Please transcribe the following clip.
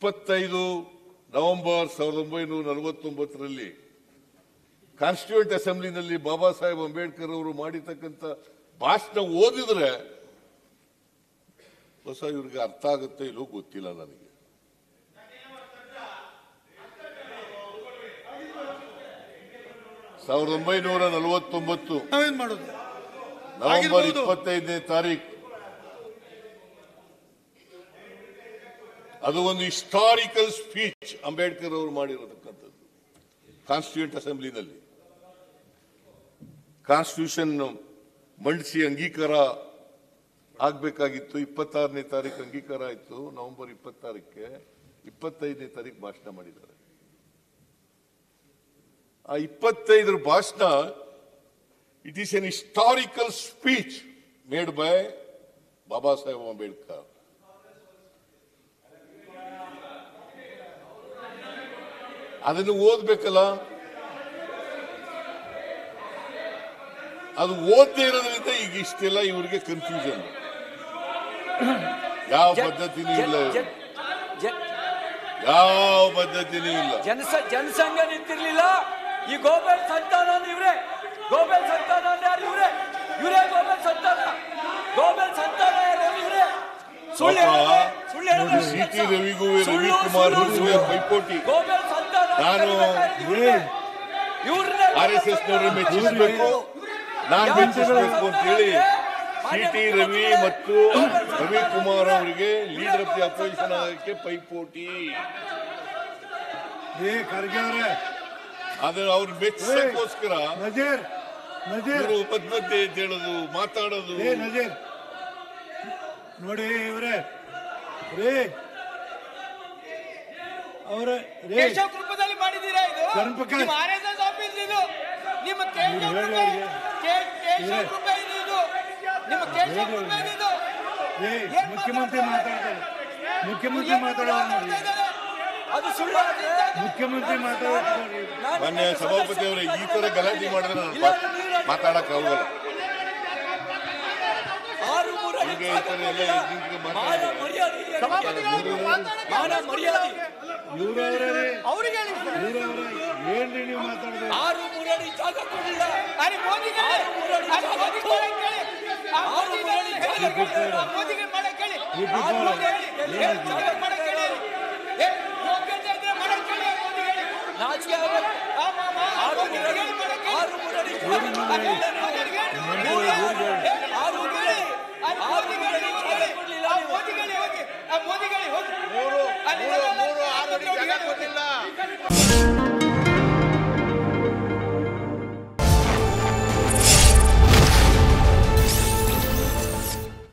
25 November 1949ರಲ್ಲಿ constituent ಅಸೆಂಬ್ಲಿನಲ್ಲಿ ಬಾಬಾ ಸಾಹೇಬ್ ಅಂಬೇಡ್ಕರ್ ಅವರು ಮಾಡಿರ್ತಕ್ಕಂಥ ಭಾಷಣ ಓದಿದ್ರೆ ಹೊಸ ಇವ್ರಿಗೆ ಅರ್ಥ ಆಗುತ್ತೆ ಇಲ್ಲೋ ಗೊತ್ತಿಲ್ಲ ನನಗೆ. ನವೆಂಬರ್ 25ನೇ ತಾರೀಕು ಅದು ಒಂದು ಹಿಸ್ಟಾರಿಕಲ್ ಸ್ಪೀಚ್ ಅಂಬೇಡ್ಕರ್ ಅವರು ಮಾಡಿರತಕ್ಕಂಥದ್ದು ಕಾನ್ಸ್ಟಿಟ್ಯೂಂಟ್ ಅಸೆಂಬ್ಲಿನಲ್ಲಿ. ಕಾನ್ಸ್ಟಿಟ್ಯೂಷನ್ ಮಂಡಿಸಿ ಅಂಗೀಕಾರ ಆಗ್ಬೇಕಾಗಿತ್ತು. 26ನೇ ತಾರೀಕು ಅಂಗೀಕಾರ ಆಯ್ತು. ನವೆಂಬರ್ 26ಕ್ಕೆ 25ನೇ ತಾರೀಕು ಭಾಷಣ ಮಾಡಿದ್ದಾರೆ. ಆ 25ರ ಭಾಷಣ it is an historical speech made by Baba Saheb Ambedkar. ಅದನ್ನು ಓದ್ಬೇಕಲ್ಲ. ಅದು ಓದದೇ ಇರೋದ್ರಿಂದ ಈಗ ಇಷ್ಟೆಲ್ಲ ಇವರಿಗೆ ಕನ್ಫ್ಯೂಷನ್. ಯಾವ ಪದ್ಧತಿನೂ ಇಲ್ಲ, ಯಾವ ಪದ್ಧತಿನೂ ಇಲ್ಲ. ಜನಸಂಘ ನಿಂತಿರ್ಲಿಲ್ಲ. ಈ ಗೋಬೆಲ್ ಸಂತಾನ ಇವರೇ, ಗೋಬೆಲ್ ಸಂತಾನ ಯಾರು? ಇವರೇ ಗೋಬೆಲ್ ಸಂತಾನ. ಗೋಬೆಲ್ ಸಂತಾನ ಯಾರು? ಇವರೇ. ಸಿಟಿ ರವಿಗೂ ರವಿಕುಮಾರ್ ಪೈಪೋಟಿ. ನಾನು RSS ನವರು ಮೆಚ್ಚಿಸಬೇಕು, ನಾನು ಮೆಚ್ಚಿಸಬೇಕು ಅಂತ ಹೇಳಿ ಸಿಟಿ ರವಿ ಮತ್ತು ರವಿಕುಮಾರ್ ಅವರಿಗೆ ಲೀಡರ್ ಆಫ್ ದಿ ಅಪೋಸಿಷನ್ ಆಗಕ್ಕೆ ಪೈಪೋಟಿ. ಆದ್ರೆ ಅವ್ರು ಮೆಚ್ಚಿಸೋಕ್ಕೋಸ್ಕರ ಮಧ್ಯೆ ಹೇಳೋದು, ಮಾತಾಡೋದು. ನೋಡಿ ಇವರೇ ರೂಪದಲ್ಲಿ ಮಾಡಿದ್ದೀರಾ? ಇದು ನಿಮ್ಮ RSS ಆಫೀಸ್, ಇದು ನಿಮ್ಮ ಮುಖ್ಯಮಂತ್ರಿ ಮಾತಾಡ್ತಾರೆ. ಅದು ಸುಳ್ಳು. ಮುಖ್ಯಮಂತ್ರಿ ಮಾತಾಡ್ತಾರೆ. ಮೊನ್ನೆ ಸಭಾಪತಿ ಅವರೇ ಈ ತರ ಗಲಾಟೆ ಮಾಡಿದ್ರೆ ಮಾತಾಡಕ್ ಆಗೋಲ್ಲ. ಏನ್ರಿ ನೀವು ಮಾತಾಡಿದ್ರೆ? ಮೋದಿಗಳಿಗೆ